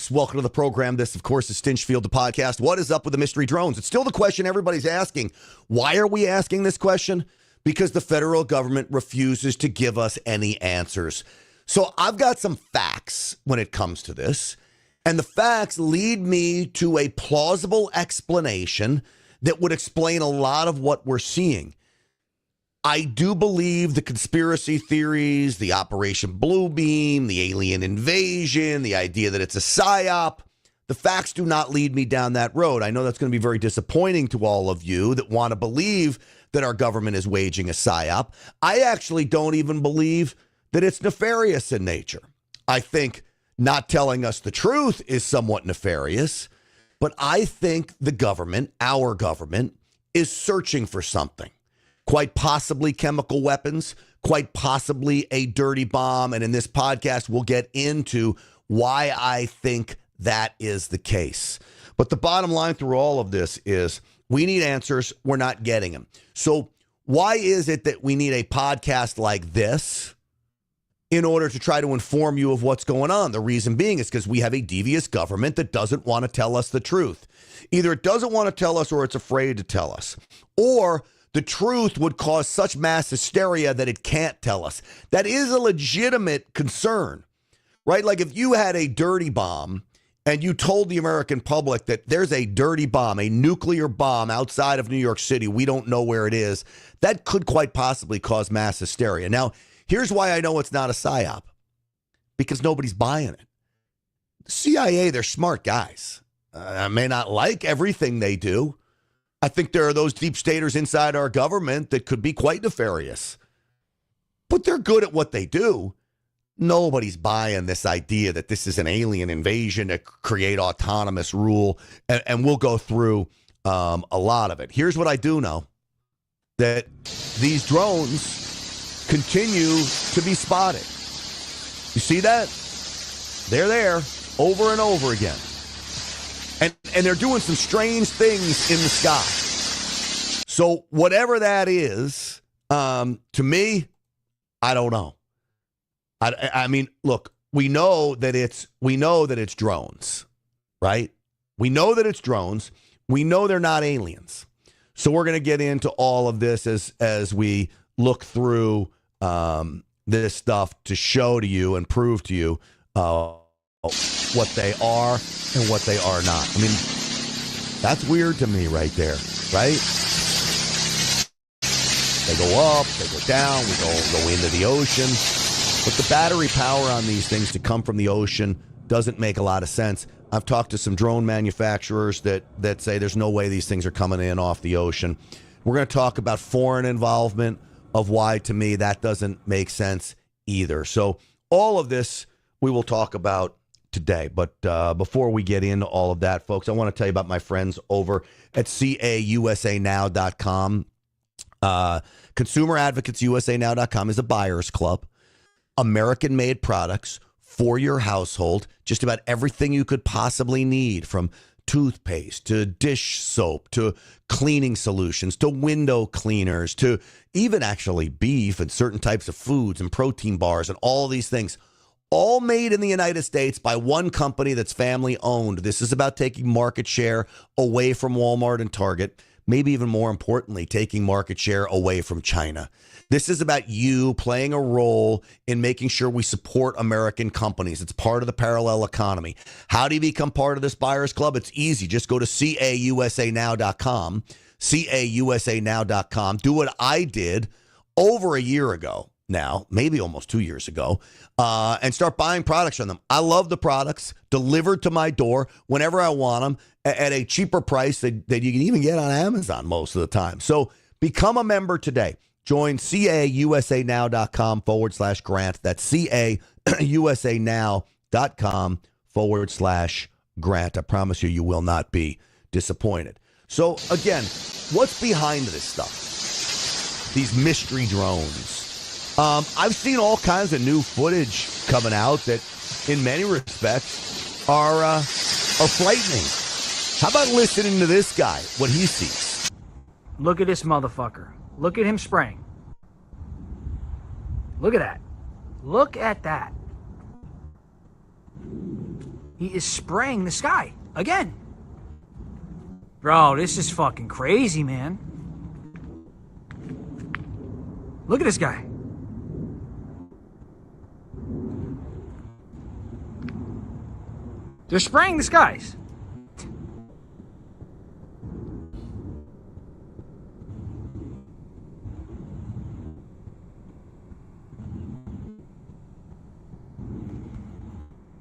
folks? Welcome to the program. This, of course, is Stinchfield, the podcast. What is up with the mystery drones? It's still the question everybody's asking. Why are we asking this question? Because the federal government refuses to give us any answers. So I've got some facts when it comes to this, and the facts lead me to a plausible explanation that would explain a lot of what we're seeing. I do believe the conspiracy theories, the Operation Bluebeam, the alien invasion, the idea that it's a psyop. The facts do not lead me down that road. I know that's going to be very disappointing to all of you that want to believe that our government is waging a psyop. I actually don't even believe that it's nefarious in nature. I think not telling us the truth is somewhat nefarious, but I think the government, our government, is searching for something. Quite possibly chemical weapons, quite possibly a dirty bomb. And in this podcast, we'll get into why I think that is the case. But the bottom line through all of this is we need answers. We're not getting them. So why is it that we need a podcast like this in order to try to inform you of what's going on? The reason being is because we have a devious government that doesn't want to tell us the truth. Either it doesn't want to tell us or it's afraid to tell us. Or the truth would cause such mass hysteria that it can't tell us. That is a legitimate concern, right? Like if you had a dirty bomb and you told the American public that there's a dirty bomb, a nuclear bomb outside of New York City, we don't know where it is, that could quite possibly cause mass hysteria. Now, here's why I know it's not a psyop, because nobody's buying it. The CIA, they're smart guys. I may not like everything they do. I think there are those deep staters inside our government that could be quite nefarious, but they're good at what they do. Nobody's buying this idea that this is an alien invasion to create autonomous rule, and we'll go through a lot of it. Here's what I do know, that these drones continue to be spotted. You see that? They're there over and over again. And they're doing some strange things in the sky. So whatever that is, to me, I don't know. I mean, look, we know that it's drones, right? We know that it's drones. We know they're not aliens. So we're going to get into all of this as we look through this stuff to show to you and prove to you what they are and what they are not. I mean, that's weird to me right there, right? They go up, they go down, we go into the ocean. But the battery power on these things to come from the ocean doesn't make a lot of sense. I've talked to some drone manufacturers that say there's no way these things are coming in off the ocean. We're going to talk about foreign involvement of why, to me, that doesn't make sense either. So all of this we will talk about today. But before we get into all of that, folks, I want to tell you about my friends over at CAUSAnow.com. ConsumerAdvocatesUSAnow.com is a buyer's club. American-made products for your household. Just about everything you could possibly need, from toothpaste to dish soap to cleaning solutions to window cleaners to even actually beef and certain types of foods and protein bars and all these things. All made in the United States by one company that's family owned. This is about taking market share away from Walmart and Target. Maybe even more importantly, taking market share away from China. This is about you playing a role in making sure we support American companies. It's part of the parallel economy. How do you become part of this buyers club? It's easy. Just go to CAUSAnow.com, CAUSAnow.com. Do what I did over a year ago now, maybe almost 2 years ago, and start buying products from them. I love the products delivered to my door whenever I want them at a cheaper price that you can even get on Amazon most of the time. So become a member today. Join CAUSAnow.com/grant. That's CAUSAnow.com/grant. I promise you, you will not be disappointed. So again, what's behind this stuff? These mystery drones. I've seen all kinds of new footage coming out that, in many respects, are frightening. How about listening to this guy, what he sees? Look at this motherfucker. Look at him spraying. Look at that. Look at that. He is spraying the sky again. Bro, this is fucking crazy, man. Look at this guy. They're spraying the skies.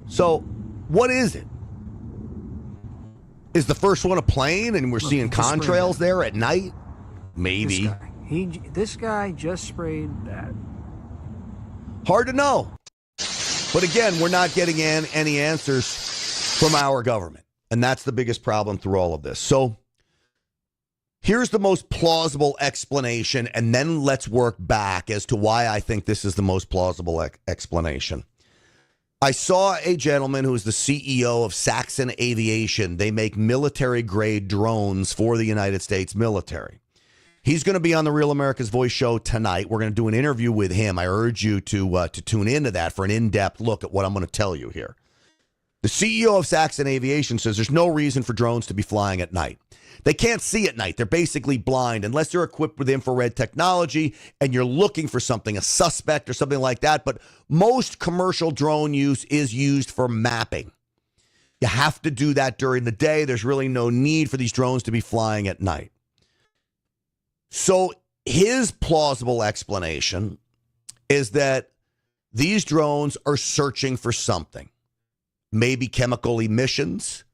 So, what is it? Is the first one a plane and we're seeing contrails there at night? Maybe. This guy just sprayed that. Hard to know. But again, we're not getting any answers from our government. And that's the biggest problem through all of this. So here's the most plausible explanation, and then let's work back as to why I think this is the most plausible explanation. I saw a gentleman who is the CEO of Saxon Aviation. They make military-grade drones for the United States military. He's going to be on the Real America's Voice show tonight. We're going to do an interview with him. I urge you to tune into that for an in-depth look at what I'm going to tell you here. The CEO of Saxon Aviation says there's no reason for drones to be flying at night. They can't see at night. They're basically blind unless they're equipped with infrared technology and you're looking for something, a suspect or something like that. But most commercial drone use is used for mapping. You have to do that during the day. There's really no need for these drones to be flying at night. So his plausible explanation is that these drones are searching for something. Maybe chemical emissions.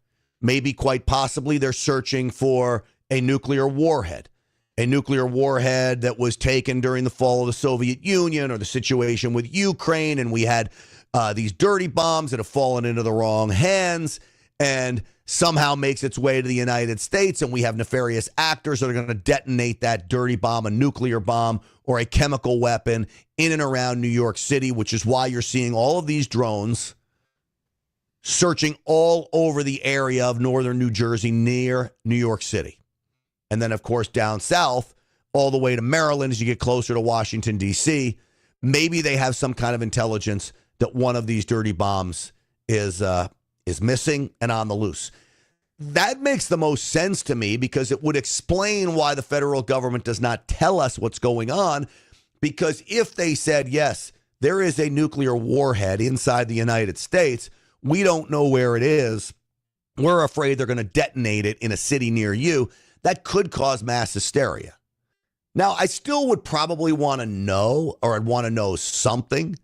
Maybe quite possibly they're searching for a nuclear warhead that was taken during the fall of the Soviet Union or the situation with Ukraine. And we had these dirty bombs that have fallen into the wrong hands and somehow makes its way to the United States. And we have nefarious actors that are going to detonate that dirty bomb, a nuclear bomb or a chemical weapon in and around New York City, which is why you're seeing all of these drones searching all over the area of northern New Jersey near New York City. And then, of course, down south, all the way to Maryland as you get closer to Washington, D.C., maybe they have some kind of intelligence that one of these dirty bombs is missing and on the loose. That makes the most sense to me because it would explain why the federal government does not tell us what's going on. Because if they said, yes, there is a nuclear warhead inside the United States, we don't know where it is. We're afraid they're going to detonate it in a city near you. That could cause mass hysteria. Now, I still would probably want to know, or I'd want to know something.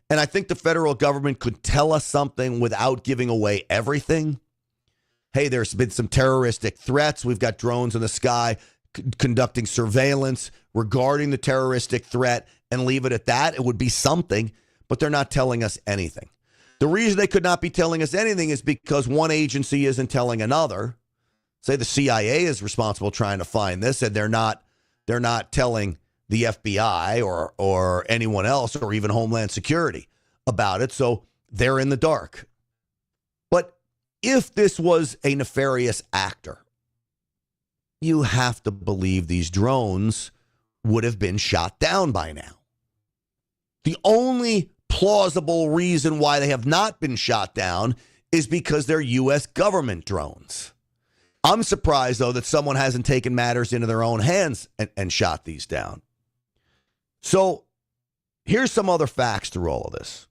And I think the federal government could tell us something without giving away everything. Hey, there's been some terroristic threats. We've got drones in the sky conducting surveillance regarding the terroristic threat and leave it at that. It would be something, but they're not telling us anything. The reason they could not be telling us anything is because one agency isn't telling another. Say the CIA is responsible trying to find this, and they're not telling the FBI or anyone else or even Homeland Security about it, so they're in the dark. But if this was a nefarious actor, you have to believe these drones would have been shot down by now. The only plausible reason why they have not been shot down is because they're U.S. government drones. I'm surprised, though, that someone hasn't taken matters into their own hands and shot these down. So here's some other facts through all of this.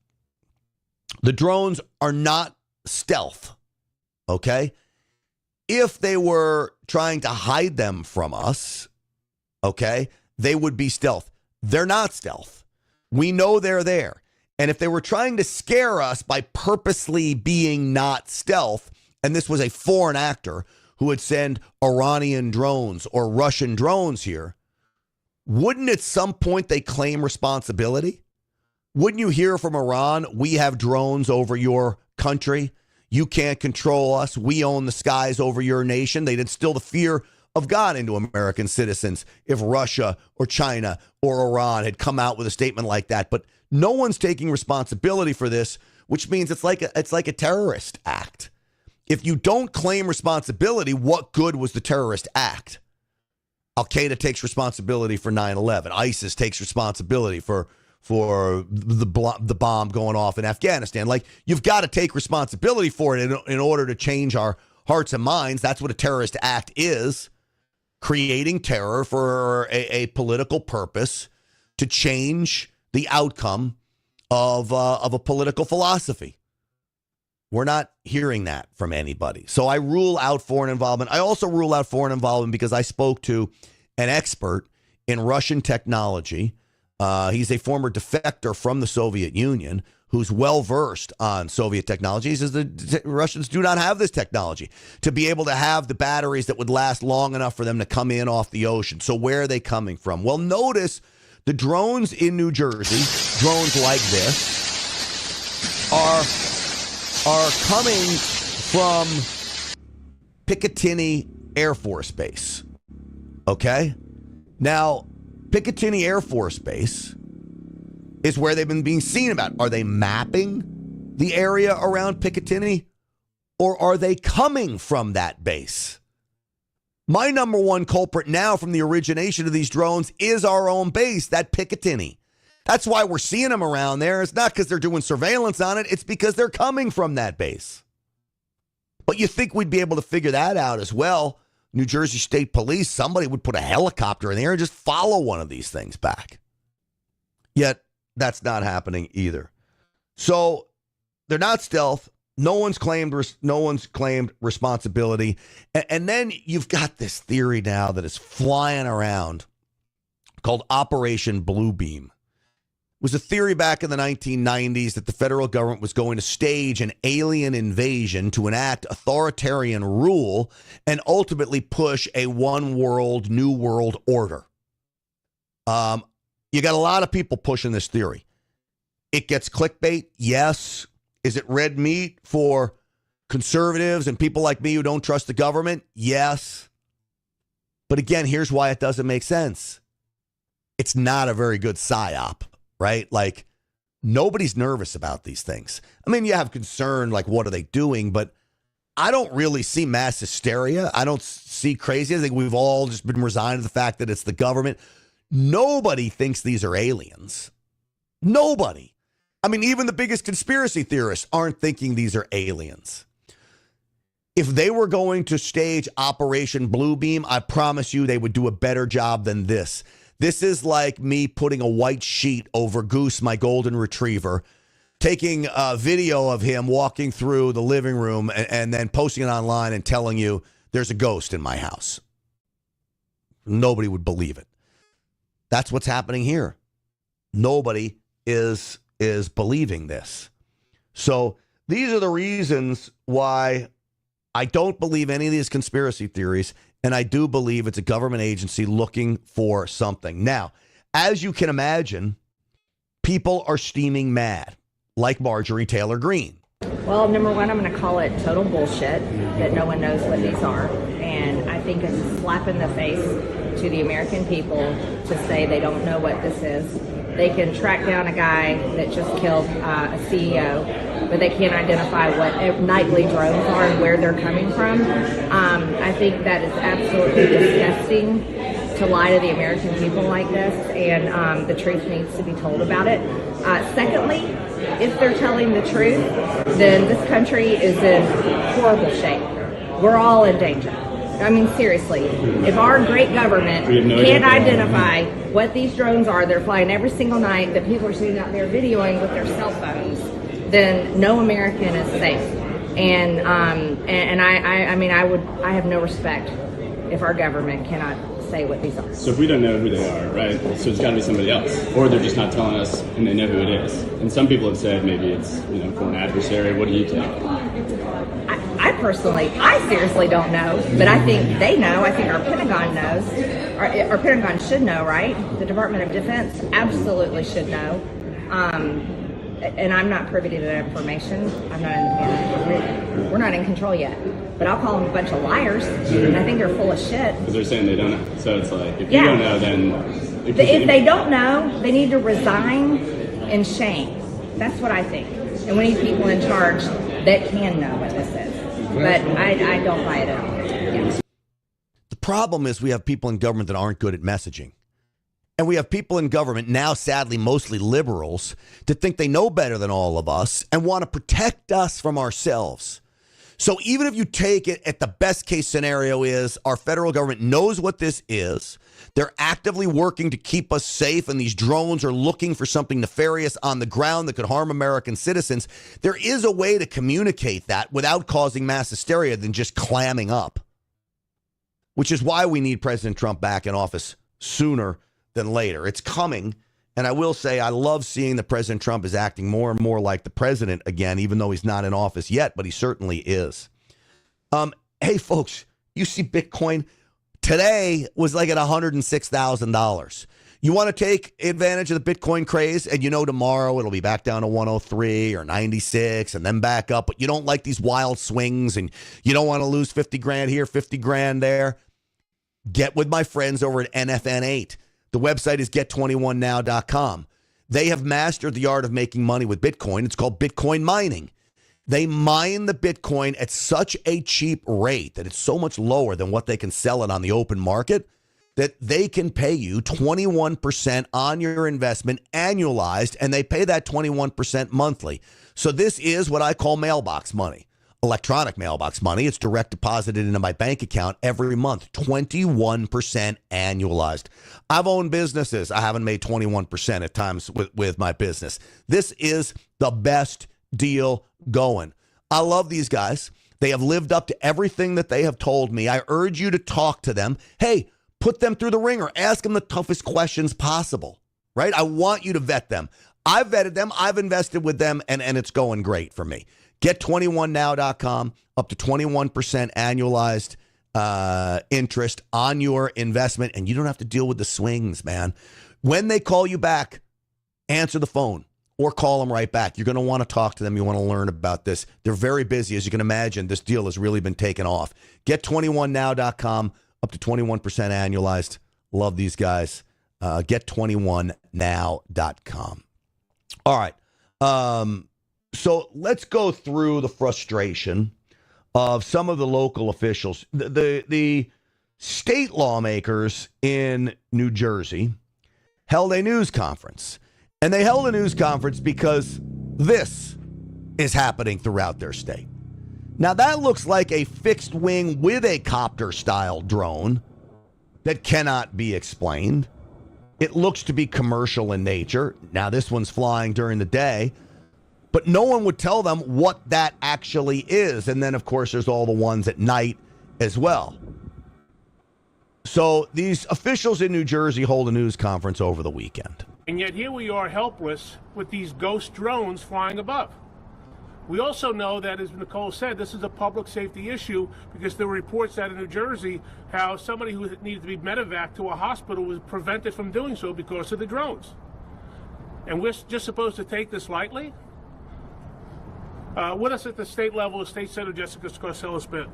The drones are not stealth, okay? If they were trying to hide them from us, okay, they would be stealth. They're not stealth. We know they're there. And if they were trying to scare us by purposely being not stealth, and this was a foreign actor who would send Iranian drones or Russian drones here, wouldn't at some point they claim responsibility? Wouldn't you hear from Iran, we have drones over your country, you can't control us, we own the skies over your nation? They'd instill the fear of God into American citizens if Russia or China or Iran had come out with a statement like that. But no one's taking responsibility for this, which means it's like a terrorist act. If you don't claim responsibility, what good was the terrorist act? Al-Qaeda takes responsibility for 9/11. ISIS takes responsibility for the bomb going off in Afghanistan. Like, you've got to take responsibility for it in order to change our hearts and minds. That's what a terrorist act is, creating terror for a political purpose to change the outcome of a political philosophy. We're not hearing that from anybody. So I rule out foreign involvement. I also rule out foreign involvement because I spoke to an expert in Russian technology. He's a former defector from the Soviet Union who's well-versed on Soviet technology. He says the Russians do not have this technology to be able to have the batteries that would last long enough for them to come in off the ocean. So where are they coming from? Well, notice the drones in New Jersey, drones like this, are coming from Picatinny Air Force Base. Okay? Now, Picatinny Air Force Base is where they've been being seen about. Are they mapping the area around Picatinny, or are they coming from that base? My number one culprit now from the origination of these drones is our own base, that Picatinny. That's why we're seeing them around there. It's not because they're doing surveillance on it. It's because they're coming from that base. But you think we'd be able to figure that out as well. New Jersey State Police, somebody would put a helicopter in there and just follow one of these things back. Yet, that's not happening either. So, they're not stealth. No one's claimed responsibility. And then you've got this theory now that is flying around called Operation Bluebeam. It was a theory back in the 1990s that the federal government was going to stage an alien invasion to enact authoritarian rule and ultimately push a one world, new world order. You got a lot of people pushing this theory. It gets clickbait, yes. Is it red meat for conservatives and people like me who don't trust the government? Yes. But again, here's why it doesn't make sense. It's not a very good psy-op. Right? Like, nobody's nervous about these things. I mean, you have concern, like, what are they doing? But I don't really see mass hysteria. I don't see crazy. I think we've all just been resigned to the fact that it's the government. Nobody thinks these are aliens. Nobody. I mean, even the biggest conspiracy theorists aren't thinking these are aliens. If they were going to stage Operation Bluebeam, I promise you they would do a better job than this. This is like me putting a white sheet over Goose, my golden retriever, taking a video of him walking through the living room and then posting it online and telling you there's a ghost in my house. Nobody would believe it. That's what's happening here. Nobody is believing this. So these are the reasons why I don't believe any of these conspiracy theories. And I do believe it's a government agency looking for something. Now, as you can imagine, people are steaming mad, like Marjorie Taylor Greene. Well, number one, I'm going to call it total bullshit that no one knows what these are. And I think it's a slap in the face to the American people to say they don't know what this is. They can track down a guy that just killed a CEO, but they can't identify what nightly drones are and where they're coming from. I think that is absolutely disgusting to lie to the American people like this, and the truth needs to be told about it. Secondly, if they're telling the truth, then this country is in horrible shape. We're all in danger. I mean, seriously, if our great government can't identify what these drones are, they're flying every single night, that people are sitting out there videoing with their cell phones, then no American is safe. And I have no respect if our government cannot say what these are. So if we don't know who they are, right, so it's got to be somebody else, or they're just not telling us and they know who it is. And some people have said maybe it's, for an adversary. What do you think? I seriously don't know, but I think they know. I think our Pentagon knows. Our Pentagon should know, right? The Department of Defense absolutely should know. And I'm not privy to that information. I'm not independent. We're not in control yet. But I'll call them a bunch of liars, and I think they're full of shit. Because they're saying they don't know. So it's like, if you don't know, then... If they don't know, they need to resign in shame. That's what I think. And we need people in charge that can know what this is. But I don't buy it at all. Yeah. The problem is we have people in government that aren't good at messaging. And we have people in government, now sadly mostly liberals, that think they know better than all of us and want to protect us from ourselves. So even if you take it at the best case scenario is our federal government knows what this is. They're actively working to keep us safe, and these drones are looking for something nefarious on the ground that could harm American citizens. There is a way to communicate that without causing mass hysteria than just clamming up, which is why we need President Trump back in office sooner than later. It's coming. And I will say I love seeing that President Trump is acting more and more like the president again, even though he's not in office yet, but he certainly is. Hey, folks, you see Bitcoin today was like at $106,000. You want to take advantage of the Bitcoin craze, and you know tomorrow it'll be back down to 103 or 96 and then back up, but you don't like these wild swings and you don't want to lose 50 grand here, 50 grand there. Get with my friends over at NFN8. The website is get21now.com. They have mastered the art of making money with Bitcoin. It's called Bitcoin mining. They mine the Bitcoin at such a cheap rate that it's so much lower than what they can sell it on the open market that they can pay you 21% on your investment annualized, and they pay that 21% monthly. So this is what I call mailbox money. Electronic mailbox money. It's direct deposited into my bank account every month. 21% annualized. I've owned businesses. I haven't made 21% at times with my business. This is the best deal going. I love these guys. They have lived up to everything that they have told me. I urge you to talk to them. Hey, put them through the ringer. Ask them the toughest questions possible, right? I want you to vet them. I've vetted them. I've invested with them, and it's going great for me. Get21now.com, up to 21% annualized interest on your investment, and you don't have to deal with the swings, man. When they call you back, answer the phone or call them right back. You're going to want to talk to them. You want to learn about this. They're very busy. As you can imagine, this deal has really been taken off. Get21now.com, up to 21% annualized. Love these guys. Get21now.com. All right. So let's go through the frustration of some of the local officials. The state lawmakers in New Jersey held a news conference. And they held a news conference because this is happening throughout their state. Now, that looks like a fixed wing with a copter-style drone that cannot be explained. It looks to be commercial in nature. Now, this one's flying during the day. But no one would tell them what that actually is. And then, of course, there's all the ones at night as well. So these officials in New Jersey hold a news conference over the weekend. And yet here we are helpless with these ghost drones flying above. We also know that, as Nicole said, this is a public safety issue because there were reports out of New Jersey how somebody who needed to be medevaced to a hospital was prevented from doing so because of the drones. And we're just supposed to take this lightly? With us at the state level is State Senator Jessica Scarcella-Smith.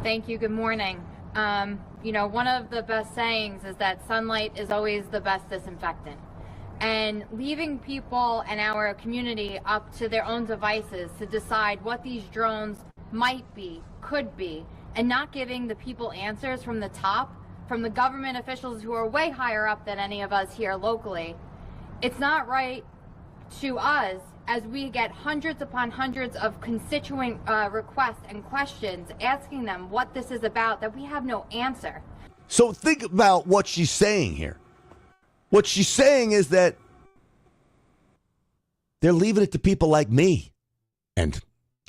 Thank you. Good morning. You know, one of the best sayings is that sunlight is always the best disinfectant. And leaving people and our community up to their own devices to decide what these drones might be, could be, and not giving the people answers from the top, from the government officials who are way higher up than any of us here locally, it's not right to us as we get hundreds upon hundreds of constituent requests and questions asking them what this is about that we have no answer. So think about what she's saying here. What she's saying is that they're leaving it to people like me and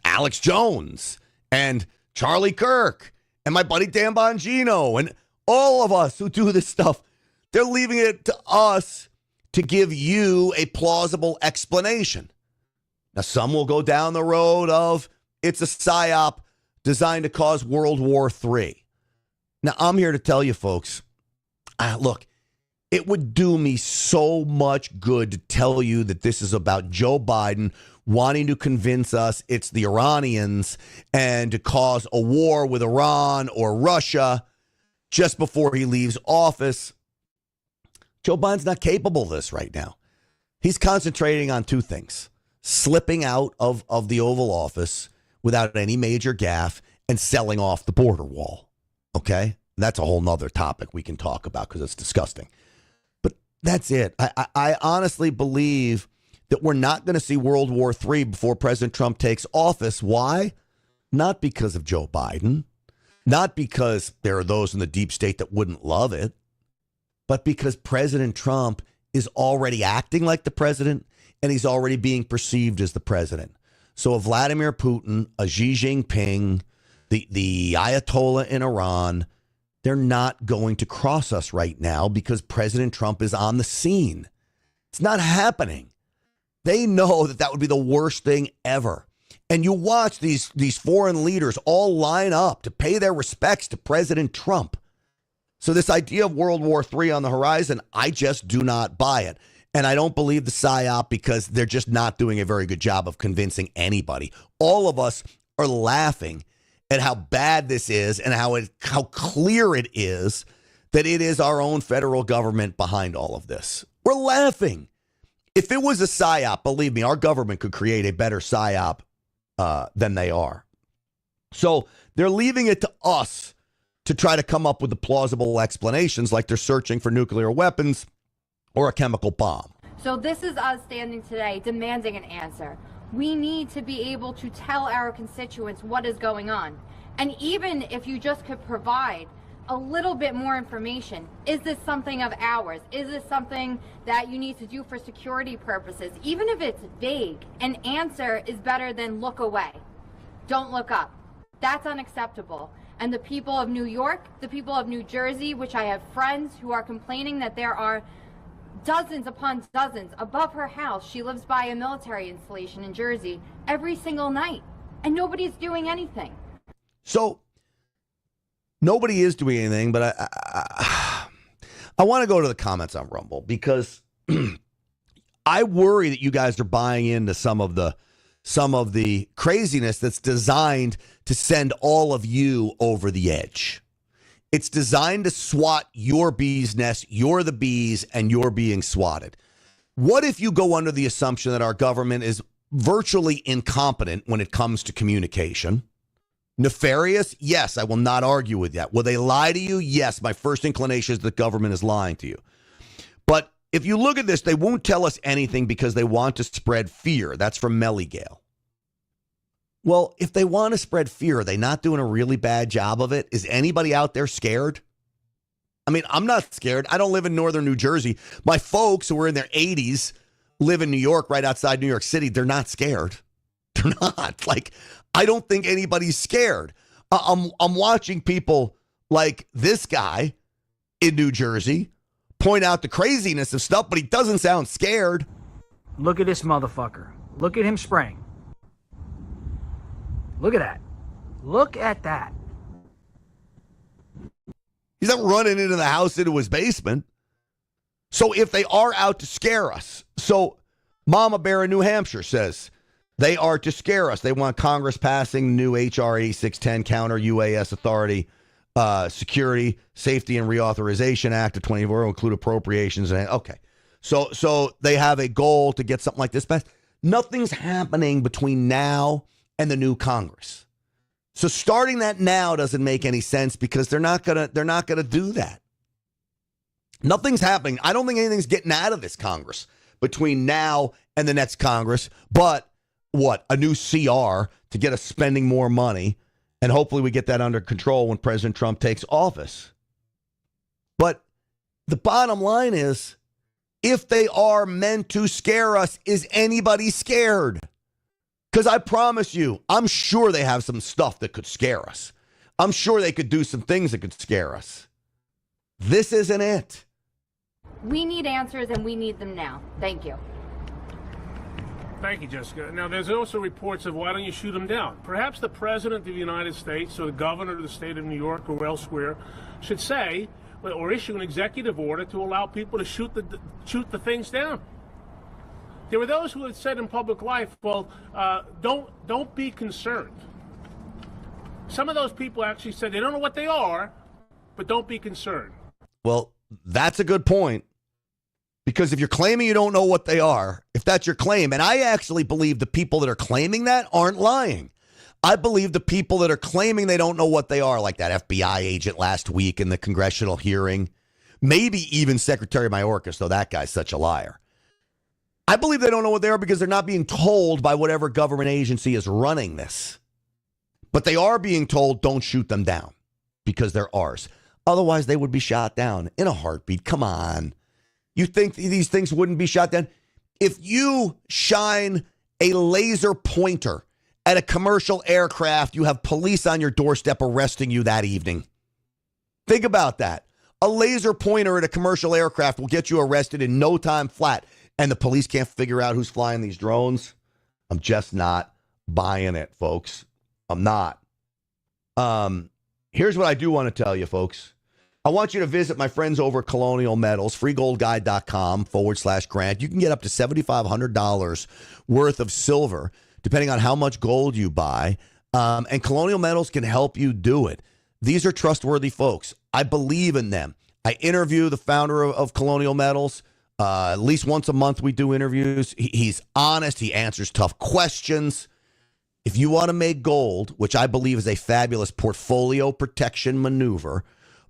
Alex Jones and Charlie Kirk and my buddy Dan Bongino and all of us who do this stuff. They're leaving it to us to give you a plausible explanation. Now, some will go down the road of it's a psyop designed to cause World War III. Now, I'm here to tell you, folks, look, it would do me so much good to tell you that this is about Joe Biden wanting to convince us it's the Iranians and to cause a war with Iran or Russia just before he leaves office. Joe Biden's not capable of this right now. He's concentrating on two things: slipping out of the Oval Office without any major gaffe and selling off the border wall. Okay? That's a whole nother topic we can talk about because it's disgusting. But that's it. I honestly believe that we're not going to see World War III before President Trump takes office. Why? Not because of Joe Biden, not because there are those in the deep state that wouldn't love it, but because President Trump is already acting like the president and he's already being perceived as the president. So a Vladimir Putin, a Xi Jinping, the Ayatollah in Iran, they're not going to cross us right now because President Trump is on the scene. It's not happening. They know that would be the worst thing ever. And you watch these foreign leaders all line up to pay their respects to President Trump. So this idea of World War III on the horizon, I just do not buy it. And I don't believe the Psy-op because they're just not doing a very good job of convincing anybody. All of us are laughing at how bad this is and how clear it is that it is our own federal government behind all of this. We're laughing. If it was a Psy-op, believe me, our government could create a better Psy-op than they are. So they're leaving it to us to try to come up with the plausible explanations like they're searching for nuclear weapons or a chemical bomb. So this is us standing today demanding an answer. We need to be able to tell our constituents what is going on. And even if you just could provide a little bit more information, is this something of ours? Is this something that you need to do for security purposes? Even if it's vague, an answer is better than look away. Don't look up. That's unacceptable. And the people of New York, the people of New Jersey, which I have friends who are complaining that there are dozens upon dozens above her house. She lives by a military installation in Jersey every single night, and nobody's doing anything. So nobody is doing anything, but I want to go to the comments on Rumble because I worry that you guys are buying into some of the craziness that's designed to send all of you over the edge. It's designed to swat your bee's nest. You're the bees and you're being swatted. What if you go under the assumption that our government is virtually incompetent when it comes to communication? Nefarious? Yes, I will not argue with that. Will they lie to you? Yes, my first inclination is the government is lying to you. But if you look at this, they won't tell us anything because they want to spread fear. That's from Melligale. Well, if they want to spread fear, are they not doing a really bad job of it? Is anybody out there scared? I mean, I'm not scared. I don't live in northern New Jersey. My folks who are in their 80s live in New York, right outside New York City. They're not scared. They're not. Like, I don't think anybody's scared. I'm watching people like this guy in New Jersey point out the craziness of stuff, but he doesn't sound scared. Look at this motherfucker. Look at him spraying. Look at that. Look at that. He's not running into the house into his basement. So if they are out to scare us, so Mama Bear in New Hampshire says they are to scare us. They want Congress passing new H.R. 8610 counter UAS authority, security, safety, and reauthorization act of 24 include appropriations. And okay. So they have a goal to get something like this passed. Nothing's happening between now and the new Congress. So starting that now doesn't make any sense because they're not gonna do that. Nothing's happening. I don't think anything's getting out of this Congress between now and the next Congress, but what? A new CR to get us spending more money, and hopefully we get that under control when President Trump takes office. But the bottom line is, if they are meant to scare us, is anybody scared? Because I promise you, I'm sure they have some stuff that could scare us. I'm sure they could do some things that could scare us. This isn't it. We need answers, and we need them now. Thank you. Thank you, Jessica. Now, there's also reports of why don't you shoot them down? Perhaps the President of the United States or the governor of the state of New York or elsewhere should say or issue an executive order to allow people to shoot the things down. There were those who had said in public life, well, don't be concerned. Some of those people actually said they don't know what they are, but don't be concerned. Well, that's a good point. Because if you're claiming you don't know what they are, if that's your claim, and I actually believe the people that are claiming that aren't lying. I believe the people that are claiming they don't know what they are, like that FBI agent last week in the congressional hearing, maybe even Secretary Mayorkas, though that guy's such a liar. I believe they don't know what they are because they're not being told by whatever government agency is running this. But they are being told, don't shoot them down because they're ours. Otherwise, they would be shot down in a heartbeat. Come on. You think these things wouldn't be shot down? If you shine a laser pointer at a commercial aircraft, you have police on your doorstep arresting you that evening. Think about that. A laser pointer at a commercial aircraft will get you arrested in no time flat. And the police can't figure out who's flying these drones. I'm just not buying it, folks. I'm not. Here's what I do want to tell you, folks. I want you to visit my friends over at Colonial Metals, freegoldguide.com/grant. You can get up to $7,500 worth of silver, depending on how much gold you buy. And Colonial Metals can help you do it. These are trustworthy folks. I believe in them. I interview the founder of Colonial Metals. At least once a month we do interviews. He's honest. He answers tough questions. If you want to make gold, which I believe is a fabulous portfolio protection maneuver,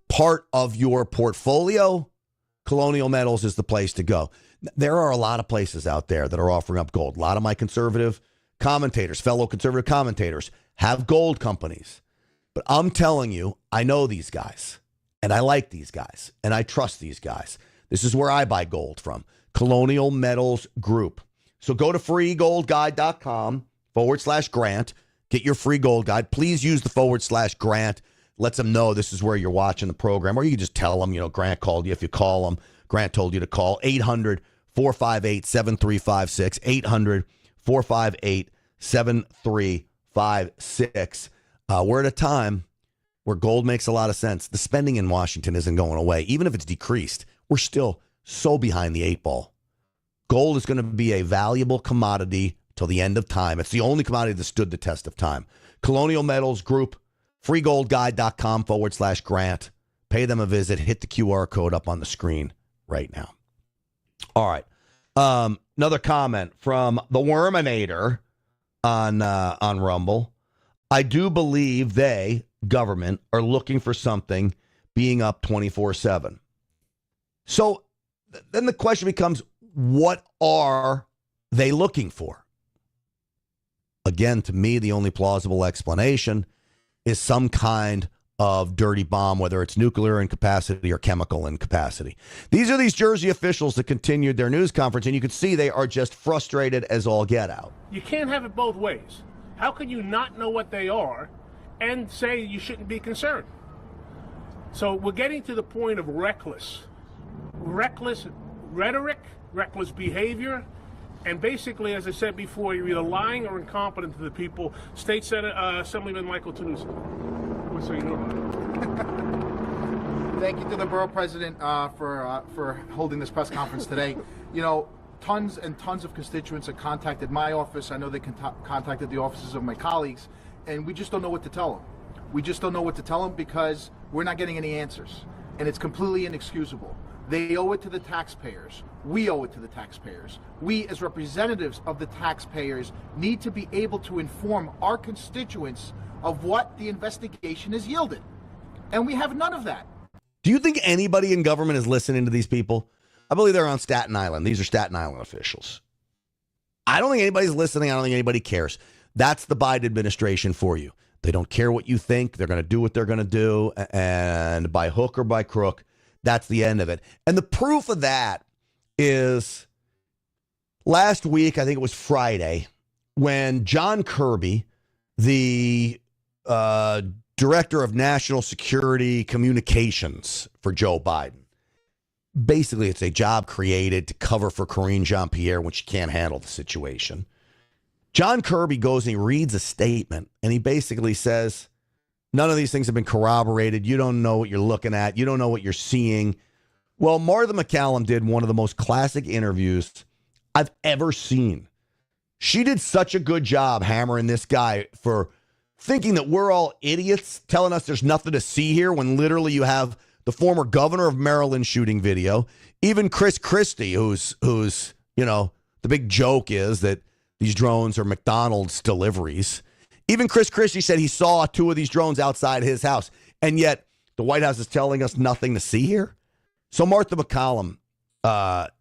part of your portfolio, Colonial Metals is the place to go. There are a lot of places out there that are offering up gold. A lot of my conservative commentators, fellow conservative commentators, have gold companies. But I'm telling you, I know these guys, and I like these guys, and I trust these guys. This is where I buy gold from, Colonial Metals Group. So go to freegoldguide.com/grant. Get your free gold guide. Please use the /grant. Lets them know this is where you're watching the program. Or you can just tell them, Grant called you. If you call them, Grant told you to call. 800-458-7356. 800-458-7356. We're at a time where gold makes a lot of sense. The spending in Washington isn't going away. Even if it's decreased, we're still so behind the eight ball. Gold is going to be a valuable commodity till the end of time. It's the only commodity that stood the test of time. Colonial Metals Group, freegoldguide.com/grant. Pay them a visit. Hit the QR code up on the screen right now. All right. Another comment from the Worminator on Rumble. I do believe they, government, are looking for something being up 24/7. So then the question becomes, what are they looking for? Again, to me, the only plausible explanation is some kind of dirty bomb, whether it's nuclear incapacity or chemical incapacity. These are these Jersey officials that continued their news conference, and you can see they are just frustrated as all get out. You can't have it both ways. How can you not know what they are and say you shouldn't be concerned? So we're getting to the point of reckless rhetoric, reckless behavior, and basically, as I said before, you're either lying or incompetent to the people. State Senate Assemblyman Michael Tanuso. So you know about it. Thank you to the borough president for holding this press conference today. Tons and tons of constituents have contacted my office. I know they contacted the offices of my colleagues, and we just don't know what to tell them. We just don't know what to tell them because we're not getting any answers, and it's completely inexcusable. They owe it to the taxpayers. We owe it to the taxpayers. We, as representatives of the taxpayers, need to be able to inform our constituents of what the investigation has yielded. And we have none of that. Do you think anybody in government is listening to these people? I believe they're on Staten Island. These are Staten Island officials. I don't think anybody's listening. I don't think anybody cares. That's the Biden administration for you. They don't care what you think. They're going to do what they're going to do. And by hook or by crook, that's the end of it. And the proof of that is last week, I think it was Friday, when John Kirby, the director of national security communications for Joe Biden, basically it's a job created to cover for Karine Jean-Pierre when she can't handle the situation. John Kirby goes and he reads a statement, and he basically says, none of these things have been corroborated. You don't know what you're looking at. You don't know what you're seeing. Well, Martha McCallum did one of the most classic interviews I've ever seen. She did such a good job hammering this guy for thinking that we're all idiots, telling us there's nothing to see here when literally you have the former governor of Maryland shooting video. Even Chris Christie, who's the big joke is that these drones are McDonald's deliveries. Even Chris Christie said he saw 2 of these drones outside his house, and yet the White House is telling us nothing to see here. So Martha McCallum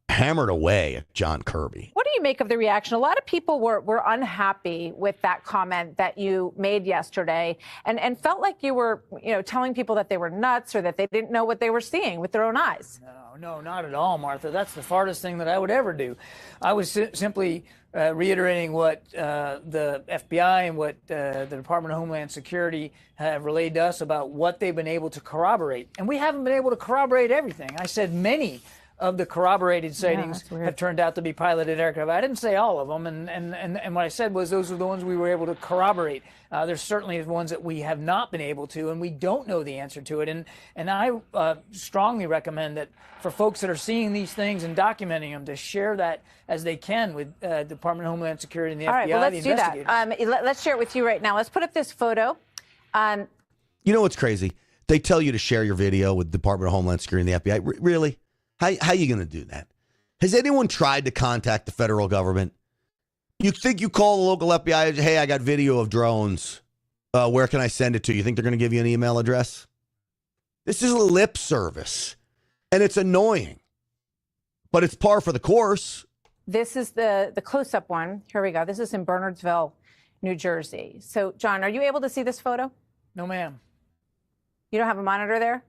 hammered away at John Kirby. What do you make of the reaction? A lot of people were unhappy with that comment that you made yesterday and felt like you were, telling people that they were nuts or that they didn't know what they were seeing with their own eyes. No, not at all, Martha. That's the farthest thing that I would ever do. I was simply reiterating what the FBI and what the Department of Homeland Security have relayed to us about what they've been able to corroborate. And we haven't been able to corroborate everything. I said many of the corroborated sightings have turned out to be piloted aircraft. I didn't say all of them, and what I said was those are the ones we were able to corroborate. There's certainly ones that we have not been able to, and we don't know the answer to it. And I strongly recommend that for folks that are seeing these things and documenting them to share that as they can with the Department of Homeland Security and the FBI, right, well, let's the investigators. do that. Let's share it with you right now. Let's put up this photo. You know what's crazy? They tell you to share your video with the Department of Homeland Security and the FBI. Really? How are you going to do that? Has anyone tried to contact the federal government? You think you call the local FBI, hey, I got video of drones. Where can I send it to? You think they're going to give you an email address? This is a lip service, and it's annoying, but it's par for the course. This is the close-up one. Here we go. This is in Bernardsville, New Jersey. So, John, are you able to see this photo? No, ma'am. You don't have a monitor there?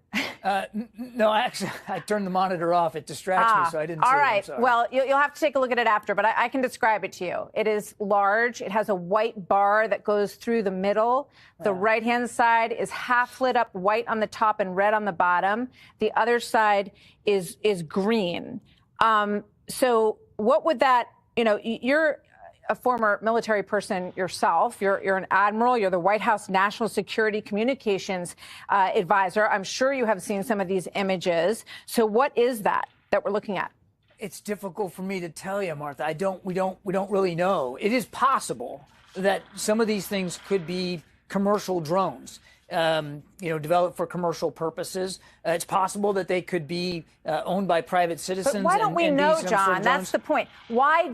No, actually, I turned the monitor off. It distracts me, so I didn't see all it. right. I'm sorry. Well, you'll have to take a look at it after, but I can describe it to you. It is large. It has a white bar that goes through the middle. The right-hand side is half lit up white on the top and red on the bottom. The other side is green. So what would that, you're a former military person yourself. You're an admiral. You're the White House National Security Communications advisor. I'm sure you have seen some of these images. So what is that we're looking at? It's difficult for me to tell you, Martha. We don't really know. It is possible that some of these things could be commercial drones, developed for commercl purposes. It's possible that they could be owned by private citizens. But why don't we know, John? That's the point. Why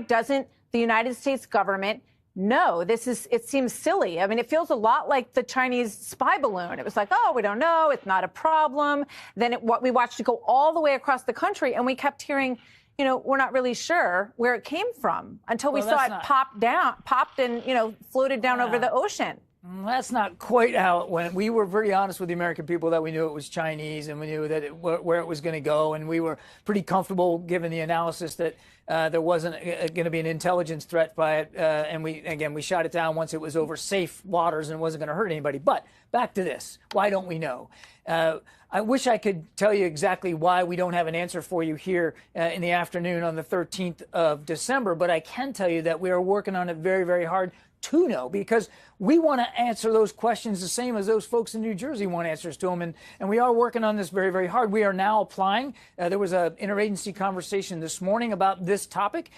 doesn't the United States government know? It seems silly. I mean, it feels a lot like the Chinese spy balloon. It was like, oh, we don't know. It's not a problem. Then we watched it go all the way across the country, and we kept hearing, we're not really sure where it came from until we saw it popped and, floated down over the ocean. That's not quite how it went. We were pretty honest with the American people that we knew it was Chinese and we knew that where it was going to go. And we were pretty comfortable, given the analysis, that there wasn't going to be an intelligence threat by it. And we shot it down once it was over safe waters and wasn't going to hurt anybody. But back to this. Why don't we know? I wish I could tell you exactly why we don't have an answer for you here in the afternoon on the 13th of December. But I can tell you that we are working on it very, very hard to know, because we want to answer those questions the same as those folks in New Jersey want answers to them. And we are working on this very, very hard. We are now applying. There was an interagency conversation this morning about this topic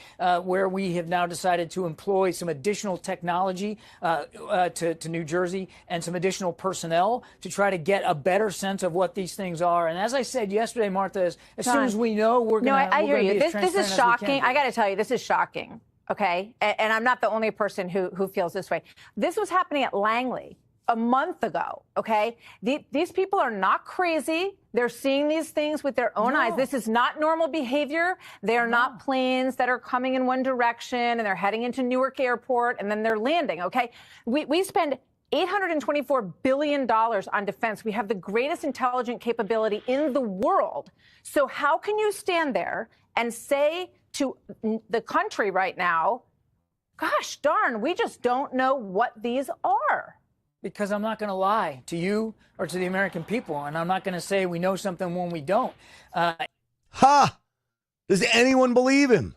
where we have now decided to employ some additional technology to New Jersey and some additional personnel to try to get a better sense of what these things are. And as I said yesterday, Martha, as soon as we know, we're going to I hear you. This is shocking. I got to tell you, this is shocking. Okay. And I'm not the only person who feels this way. This was happening at Langley a month ago. OK, these people are not crazy. They're seeing these things with their own eyes. This is not normal behavior. They are not planes that are coming in one direction and they're heading into Newark Airport and then they're landing. OK, we spend $824 billion on defense. We have the greatest intelligent capability in the world. So how can you stand there and say to the country right now, gosh darn, we just don't know what these are? Because I'm not going to lie to you or to the American people, and I'm not going to say we know something when we don't. Does anyone believe him?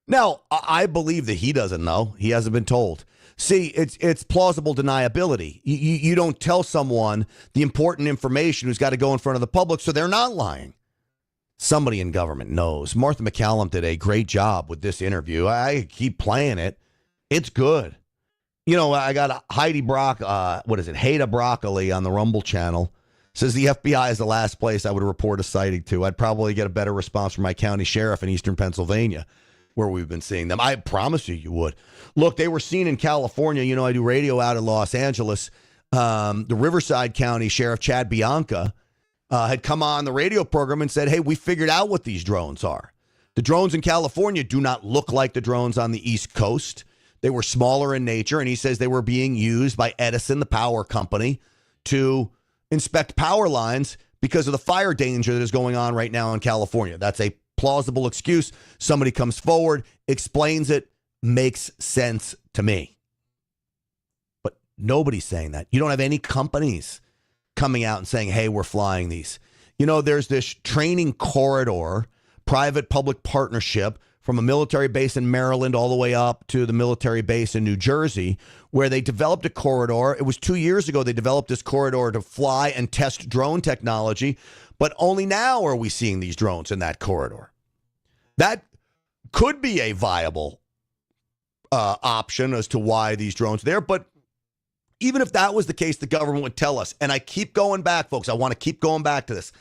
Now, I believe that he doesn't know. He hasn't been told. See, it's plausible deniability. You don't tell someone the important information who's got to go in front of the public, so they're not lying. Somebody in government knows. Martha McCallum did a great job with this interview. I keep playing it. It's good. I got Heidi Brock, Haida Broccoli on the Rumble channel. Says the FBI is the last place I would report a sighting to. I'd probably get a better response from my county sheriff in eastern Pennsylvania, where we've been seeing them. I promise you would. Look, they were seen in California. You know, I do radio out in Los Angeles. The Riverside County Sheriff Chad Bianca had come on the radio program and said, hey, we figured out what these drones are. The drones in California do not look like the drones on the East Coast. They were smaller in nature, and he says they were being used by Edison, the power company, to inspect power lines because of the fire danger that is going on right now in California. That's a plausible excuse. Somebody comes forward, explains it, makes sense to me. But nobody's saying that. You don't have any companies coming out and saying, hey, we're flying these. You know, there's this training corridor, private-public partnership from a military base in Maryland all the way up to the military base in New Jersey, where they developed a corridor. It was 2 years ago they developed this corridor to fly and test drone technology, but only now are we seeing these drones in that corridor. That could be a viable option as to why these drones are there, but even if that was the case, the government would tell us. And I keep going back, folks. I want to keep going back to this.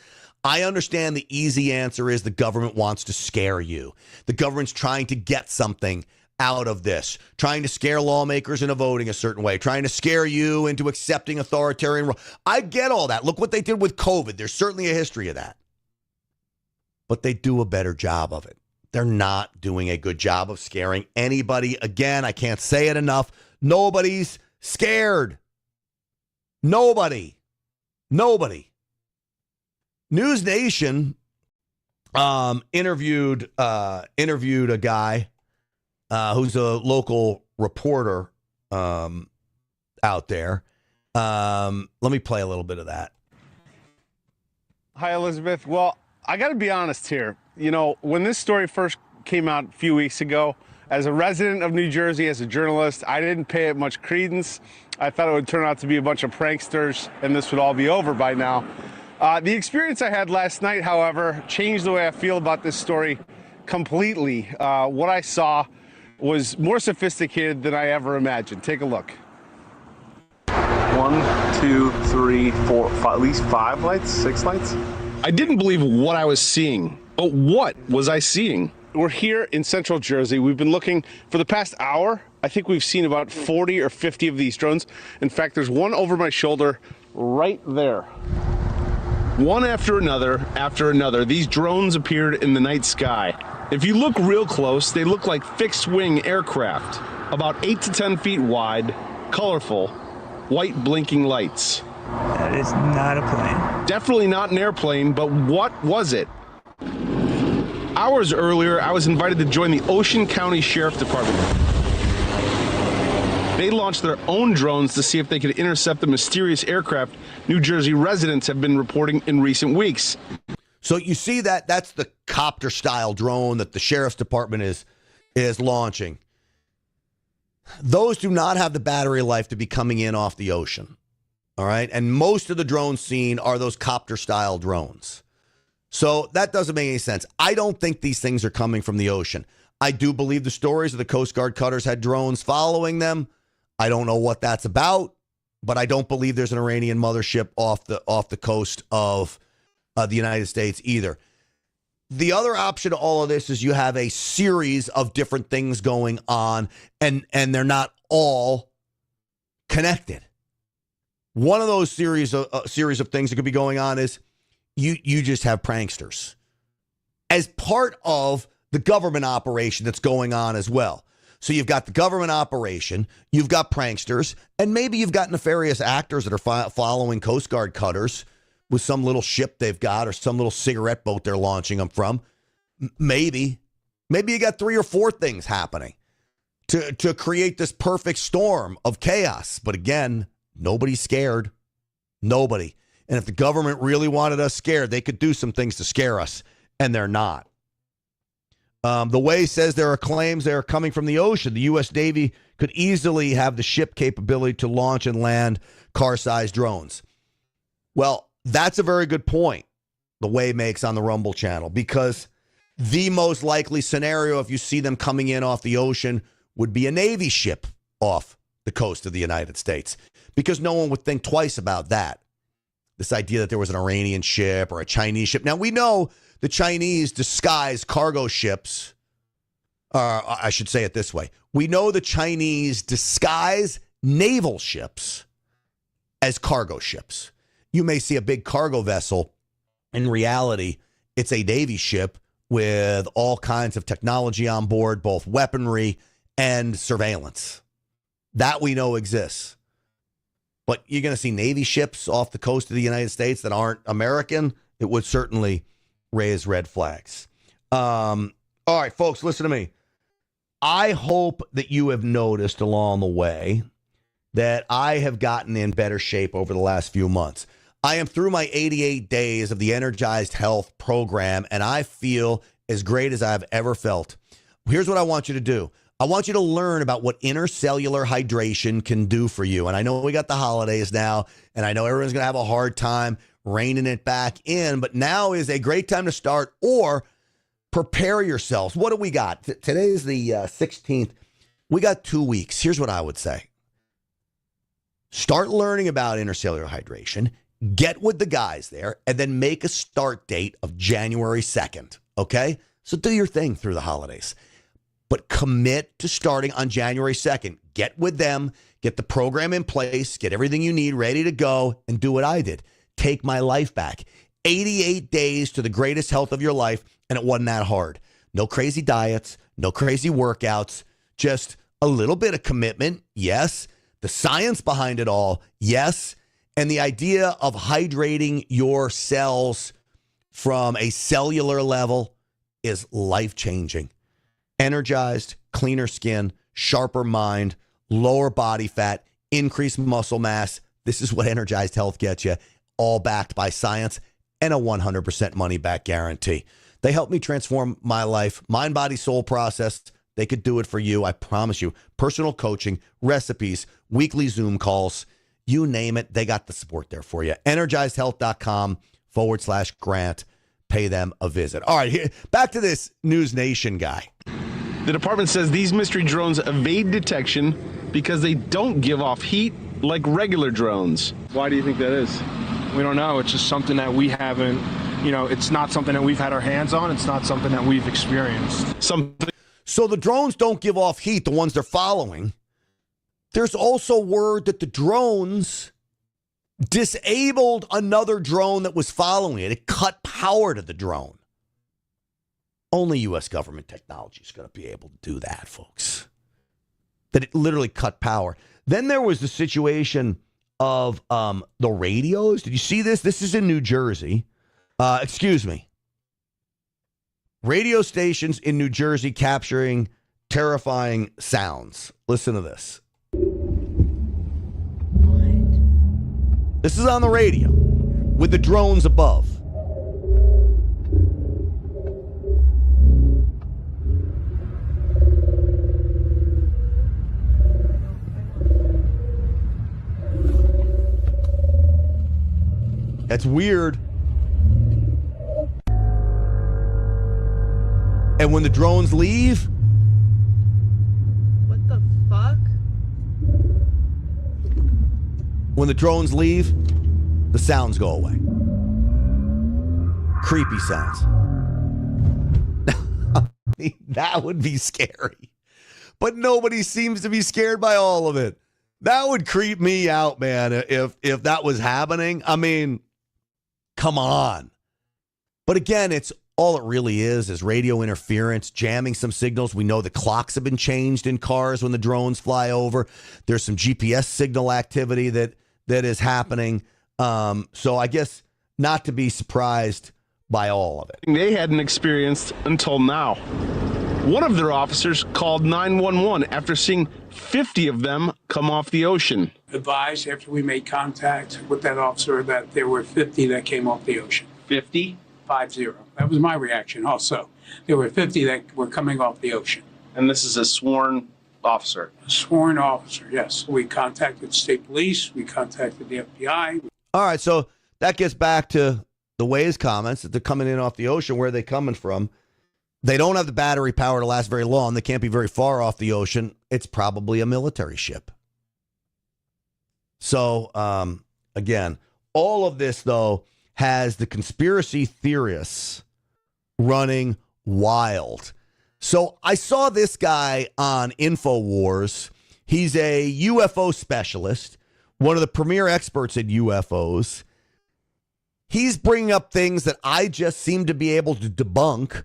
I understand the easy answer is the government wants to scare you. The government's trying to get something out of this, trying to scare lawmakers into voting a certain way, trying to scare you into accepting authoritarian rule. I get all that. Look what they did with COVID. There's certainly a history of that. But they do a better job of it. They're not doing a good job of scaring anybody. Again, I can't say it enough. Nobody's scared. Nobody. News Nation interviewed a guy who's a local reporter out there. Let me play a little bit of that. Hi, Elizabeth. Well, I got to be honest here. You know, when this story first came out a few weeks ago, as a resident of New Jersey, as a journalist, I didn't pay it much credence. I thought it would turn out to be a bunch of pranksters and this would all be over by now. The experience I had last night, however, changed the way I feel about this story completely. What I saw was more sophisticated than I ever imagined. Take a look. 1, 2, 3, 4, 5, at least 5 lights, 6 lights. I didn't believe what I was seeing. But what was I seeing? We're here in central Jersey. We've been looking for the past hour. I think we've seen about 40 or 50 of these drones. In fact, there's one over my shoulder right there. One after another, these drones appeared in the night sky. If you look real close, they look like fixed-wing aircraft, about 8 to 10 feet wide, colorful, white blinking lights. That is not a plane. Definitely not an airplane, but what was it? Hours earlier, I was invited to join the Ocean County Sheriff Department. They launched their own drones to see if they could intercept the mysterious aircraft New Jersey residents have been reporting in recent weeks. So you see that's the copter-style drone that the Sheriff's Department is launching. Those do not have the battery life to be coming in off the ocean, all right? And most of the drones seen are those copter-style drones. So that doesn't make any sense. I don't think these things are coming from the ocean. I do believe the stories of the Coast Guard cutters had drones following them. I don't know what that's about, but I don't believe there's an Iranian mothership off the coast of the United States either. The other option to all of this is you have a series of different things going on, and they're not all connected. One of those series of things that could be going on is you just have pranksters as part of the government operation that's going on as well. So you've got the government operation, you've got pranksters, and maybe you've got nefarious actors that are following Coast Guard cutters with some little ship they've got or some little cigarette boat they're launching them from. Maybe you got 3 or 4 things happening to create this perfect storm of chaos. But again, nobody's scared. Nobody. And if the government really wanted us scared, they could do some things to scare us, and they're not. The Way says there are claims they are coming from the ocean. The U.S. Navy could easily have the ship capability to launch and land car-sized drones. Well, that's a very good point The Way makes on the Rumble channel, because the most likely scenario, if you see them coming in off the ocean, would be a Navy ship off the coast of the United States, because no one would think twice about that. This idea that there was an Iranian ship or a Chinese ship. Now, we know the Chinese disguise cargo ships I should say it this way. We know the Chinese disguise naval ships as cargo ships. You may see a big cargo vessel. In reality, it's a Navy ship with all kinds of technology on board, both weaponry and surveillance. That we know exists. But you're going to see Navy ships off the coast of the United States that aren't American. It would certainly raise red flags. All right, folks, listen to me. I hope that you have noticed along the way that I have gotten in better shape over the last few months. I am through my 88 days of the Energized Health program, and I feel as great as I've ever felt. Here's what I want you to do. I want you to learn about what intercellular hydration can do for you. And I know we got the holidays now, and I know everyone's going to have a hard time reining it back in, but now is a great time to start or prepare yourselves. What do we got? Today is the 16th. We got 2 weeks. Here's what I would say. Start learning about intercellular hydration. Get with the guys there, and then make a start date of January 2nd, okay? So do your thing through the holidays. But commit to starting on January 2nd. Get with them, get the program in place, get everything you need ready to go, and do what I did. Take my life back. 88 days to the greatest health of your life, and it wasn't that hard. No crazy diets, no crazy workouts, just a little bit of commitment, yes. The science behind it all, yes. And the idea of hydrating your cells from a cellular level is life-changing. Energized, cleaner skin, sharper mind, lower body fat, increased muscle mass. This is what Energized Health gets you, all backed by science and a 100% money-back guarantee. They helped me transform my life, mind, body, soul process. They could do it for you, I promise you. Personal coaching, recipes, weekly Zoom calls. You name it, they got the support there for you. EnergizedHealth.com/Grant. Pay them a visit. All right, here, back to this News Nation guy. The department says these mystery drones evade detection because they don't give off heat like regular drones. Why do you think that is? We don't know. It's just something that we haven't, it's not something that we've had our hands on. It's not something that we've experienced. So the drones don't give off heat, the ones they're following. There's also word that the drones disabled another drone that was following it. It cut power to the drone. Only U.S. government technology is going to be able to do that, folks. That it literally cut power. Then there was the situation of the radios. Did you see this? This is in New Jersey. Radio stations in New Jersey capturing terrifying sounds. Listen to this. This is on the radio with the drones above. That's weird. And when the drones leave, what the fuck? When the drones leave, the sounds go away. Creepy sounds. That would be scary. But nobody seems to be scared by all of it. That would creep me out, man, if that was happening. I mean, come on. But again, it's all it really is radio interference, jamming some signals. We know the clocks have been changed in cars when the drones fly over. There's some GPS signal activity that is happening. So I guess not to be surprised by all of it. They hadn't experienced until now. One of their officers called 911 after seeing 50 of them come off the ocean. Advised after we made contact with that officer that there were 50 that came off the ocean. 50? 50. That was my reaction also. There were 50 that were coming off the ocean. And this is a sworn officer? A sworn officer, yes. We contacted state police. We contacted the FBI. All right, so that gets back to the Waze comments that they're coming in off the ocean. Where are they coming from? They don't have the battery power to last very long. They can't be very far off the ocean. It's probably a military ship. So, again, all of this, though, has the conspiracy theorists running wild. So I saw this guy on InfoWars. He's a UFO specialist, one of the premier experts in UFOs. He's bringing up things that I just seem to be able to debunk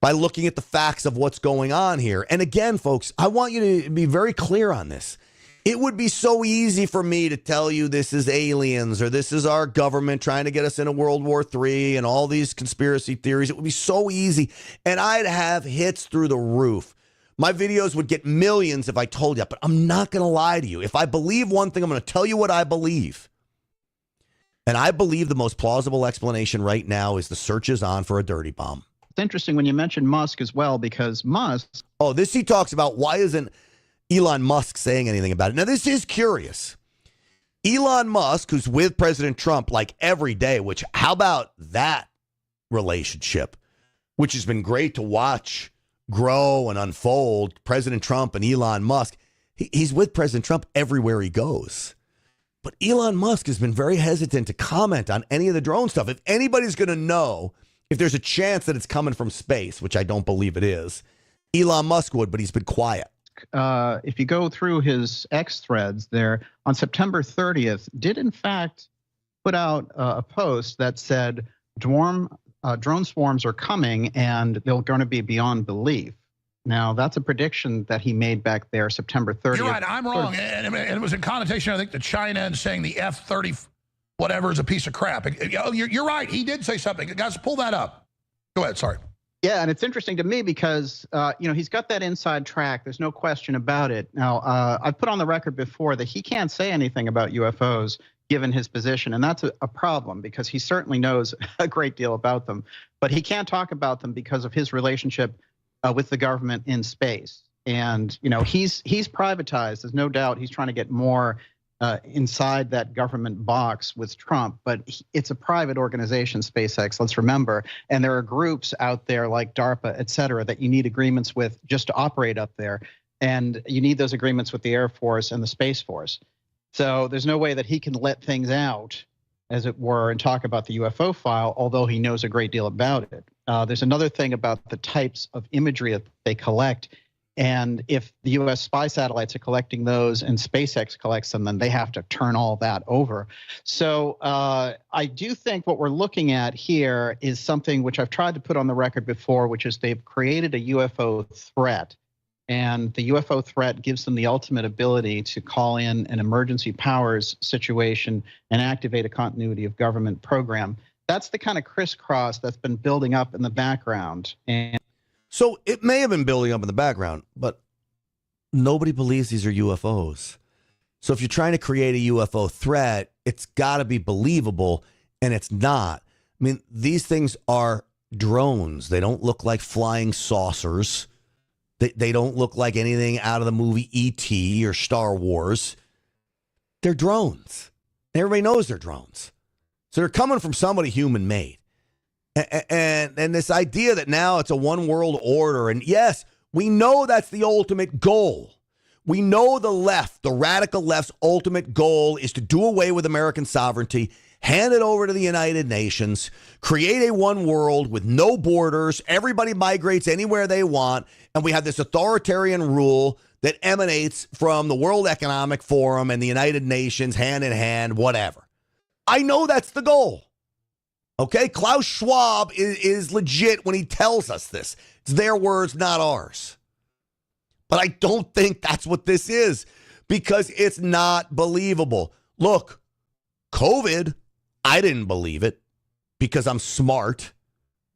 by looking at the facts of what's going on here. And again, folks, I want you to be very clear on this. It would be so easy for me to tell you this is aliens or this is our government trying to get us into World War III and all these conspiracy theories. It would be so easy. And I'd have hits through the roof. My videos would get millions if I told you, but I'm not going to lie to you. If I believe one thing, I'm going to tell you what I believe. And I believe the most plausible explanation right now is the search is on for a dirty bomb. It's interesting when you mention Musk as well, because Musk... Oh, this he talks about. Why isn't Elon Musk saying anything about it? Now, this is curious. Elon Musk, who's with President Trump like every day, which how about that relationship, which has been great to watch grow and unfold, President Trump and Elon Musk. He's with President Trump everywhere he goes. But Elon Musk has been very hesitant to comment on any of the drone stuff. If anybody's going to know if there's a chance that it's coming from space, which I don't believe it is, Elon Musk would, but he's been quiet. If you go through his X threads there, on September 30th, did in fact put out a post that said drone swarms are coming and they're going to be beyond belief. Now, that's a prediction that he made back there September 30th. You're right, I'm wrong. And it was in connotation, I think, to China and saying the F-30 whatever is a piece of crap. You're right, he did say something. Guys, pull that up. Go ahead, sorry. Yeah, and it's interesting to me because, he's got that inside track. There's no question about it. Now, I've put on the record before that he can't say anything about UFOs given his position, and that's a problem because he certainly knows a great deal about them. But he can't talk about them because of his relationship with the government in space. And, he's privatized. There's no doubt he's trying to get more inside that government box with Trump, but it's a private organization, SpaceX, let's remember. And there are groups out there like DARPA, et cetera, that you need agreements with just to operate up there. And you need those agreements with the Air Force and the Space Force. So there's no way that he can let things out, as it were, and talk about the UFO file, although he knows a great deal about it. There's another thing about the types of imagery that they collect. And if the U.S. spy satellites are collecting those and SpaceX collects them, then they have to turn all that over. So I do think what we're looking at here is something which I've tried to put on the record before, which is they've created a UFO threat. And the UFO threat gives them the ultimate ability to call in an emergency powers situation and activate a continuity of government program. That's the kind of crisscross that's been building up in the background. And so it may have been building up in the background, but nobody believes these are UFOs. So if you're trying to create a UFO threat, it's got to be believable, and it's not. I mean, these things are drones. They don't look like flying saucers. They don't look like anything out of the movie E.T. or Star Wars. They're drones. Everybody knows they're drones. So they're coming from somebody human-made. And this idea that now it's a one world order, and yes, we know that's the ultimate goal. We know the left, the radical left's ultimate goal is to do away with American sovereignty, hand it over to the United Nations, create a one world with no borders, everybody migrates anywhere they want, and we have this authoritarian rule that emanates from the World Economic Forum and the United Nations, hand in hand, whatever. I know that's the goal. Okay, Klaus Schwab is legit when he tells us this. It's their words, not ours. But I don't think that's what this is because it's not believable. Look, COVID, I didn't believe it because I'm smart.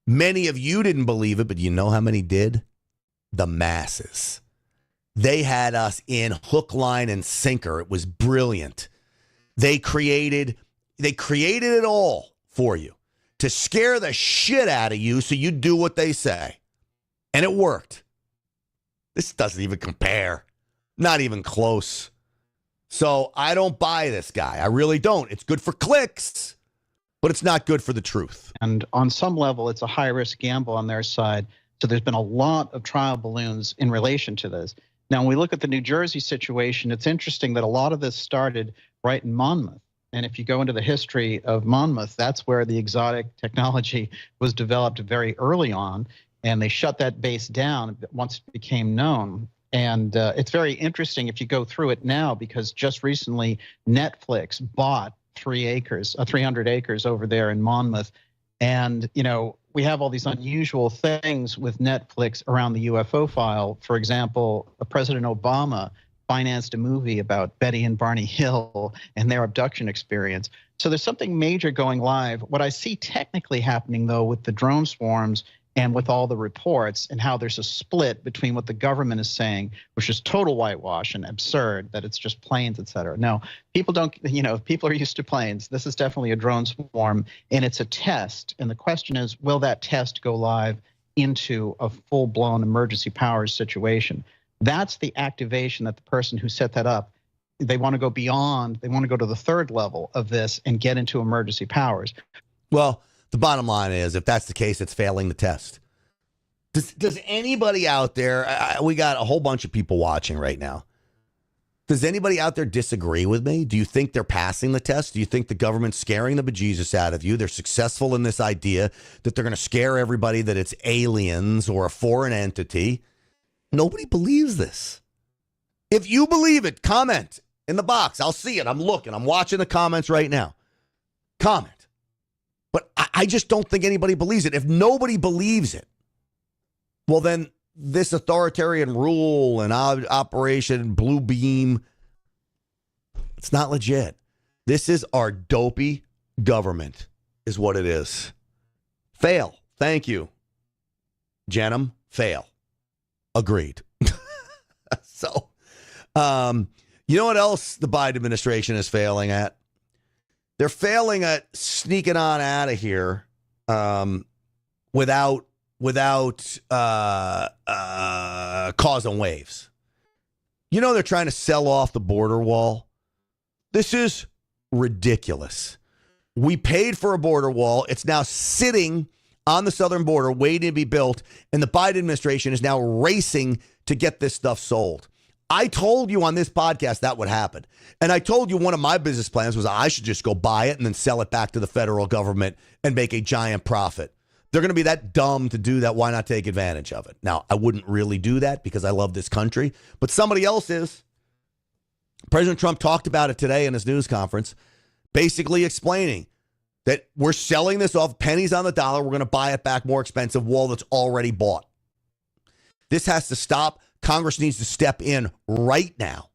Many of you didn't believe it, but you know how many did? The masses. They had us in hook, line, and sinker. It was brilliant. They created it all for you to scare the shit out of you so you do what they say. And it worked. This doesn't even compare. Not even close. So I don't buy this guy. I really don't. It's good for clicks, but it's not good for the truth. And on some level, it's a high-risk gamble on their side. So there's been a lot of trial balloons in relation to this. Now, when we look at the New Jersey situation, it's interesting that a lot of this started right in Monmouth. And if you go into the history of Monmouth, that's where the exotic technology was developed very early on. and they shut that base down once it became known. And it's very interesting if you go through it now, because just recently Netflix bought 300 acres over there in Monmouth. And, you know, we have all these unusual things with Netflix around the UFO file. For example, President Obama financed a movie about Betty and Barney Hill and their abduction experience. So there's something major going live. What I see technically happening, though, with the drone swarms and with all the reports and how there's a split between what the government is saying, which is total whitewash and absurd, that it's just planes, et cetera. No, people don't, you know, people are used to planes. This is definitely a drone swarm, and it's a test. And the question is, will that test go live into a full-blown emergency powers situation? That's the activation that the person who set that up, they want to go beyond, they want to go to the third level of this and get into emergency powers. Well, the bottom line is, if that's the case, it's failing the test. Does anybody out there, we got a whole bunch of people watching right now. Does anybody out there disagree with me? Do you think they're passing the test? Do you think the government's scaring the bejesus out of you? They're successful in this idea that they're going to scare everybody that it's aliens or a foreign entity. Nobody believes this. If you believe it, comment in the box. I'll see it. I'm looking. I'm watching the comments right now. Comment. But I just don't think anybody believes it. If nobody believes it, well, then this authoritarian rule and Operation Blue Beam, it's not legit. This is our dopey government is what it is. Fail. Thank you. Jenum, fail. Agreed. So, you know what else the Biden administration is failing at? They're failing at sneaking on out of here without causing waves. You know, they're trying to sell off the border wall. This is ridiculous. We paid for a border wall. It's now sitting on the southern border waiting to be built, and the Biden administration is now racing to get this stuff sold. I told you on this podcast that would happen. And I told you one of my business plans was I should just go buy it and then sell it back to the federal government and make a giant profit. They're going to be that dumb to do that. Why not take advantage of it? Now, I wouldn't really do that because I love this country, but somebody else is. President Trump talked about it today in his news conference, basically explaining that we're selling this off pennies on the dollar. We're going to buy it back more expensive wall that's already bought. This has to stop. Congress needs to step in right now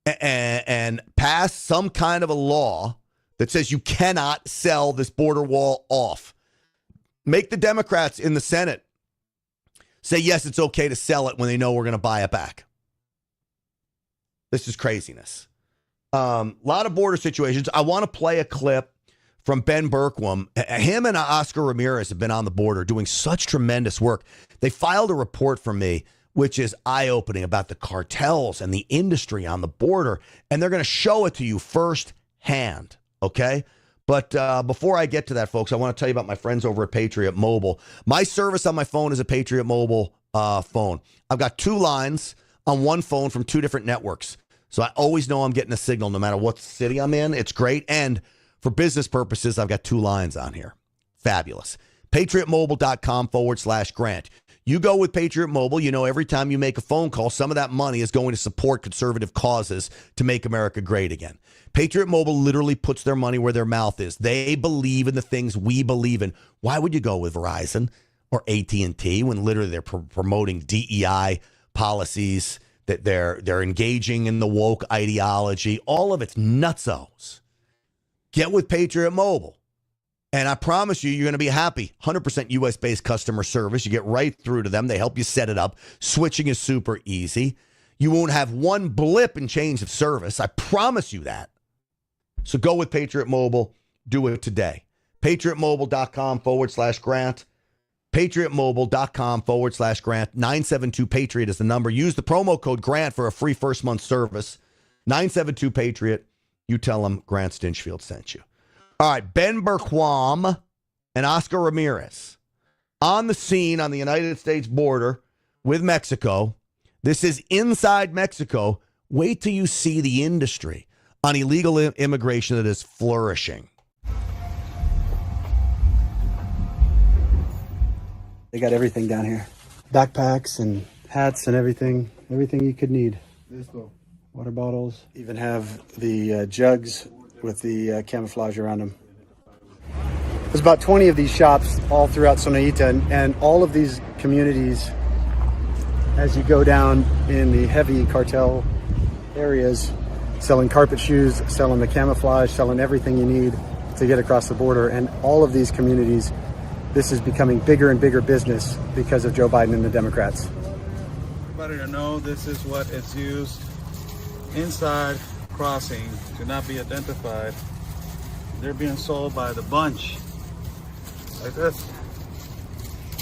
and pass some kind of a law that says you cannot sell this border wall off. Make the Democrats in the Senate say, yes, it's okay to sell it when they know we're going to buy it back. This is craziness. A lot of border situations. I want to play a clip from Ben Berkwam. Him and Oscar Ramirez have been on the border doing such tremendous work. They filed a report for me, which is eye-opening, about the cartels and the industry on the border. And they're going to show it to you firsthand, okay? But before I get to that, folks, I want to tell you about my friends over at Patriot Mobile. My service on my phone is a Patriot Mobile phone. I've got 2 lines on one phone from 2 different networks. So I always know I'm getting a signal no matter what city I'm in. It's great. And for business purposes, I've got 2 lines on here. Fabulous. PatriotMobile.com/Grant. You go with Patriot Mobile, you know every time you make a phone call, some of that money is going to support conservative causes to make America great again. Patriot Mobile literally puts their money where their mouth is. They believe in the things we believe in. Why would you go with Verizon or AT&T when literally they're promoting DEI policies, that they're engaging in the woke ideology? All of it's nutsos. Get with Patriot Mobile. And I promise you, you're going to be happy. 100% U.S.-based customer service. You get right through to them. They help you set it up. Switching is super easy. You won't have one blip in change of service. I promise you that. So go with Patriot Mobile. Do it today. PatriotMobile.com/Grant. PatriotMobile.com/Grant. 972-PATRIOT is the number. Use the promo code GRANT for a free first month service. 972-PATRIOT. You tell them Grant Stinchfield sent you. All right, Ben Berkwam and Oscar Ramirez on the scene on the United States border with Mexico. This is inside Mexico. Wait till you see the industry on illegal immigration that is flourishing. They got everything down here. Backpacks and hats and everything you could need. Water bottles. Even have the jugs with the camouflage around them. There's about 20 of these shops all throughout Sonaita, and all of these communities, as you go down in the heavy cartel areas, selling carpet shoes, selling the camouflage, selling everything you need to get across the border. And all of these communities, this is becoming bigger and bigger business because of Joe Biden and the Democrats. Everybody to know this is what it's used inside crossing to not be identified. They're being sold by the bunch like this.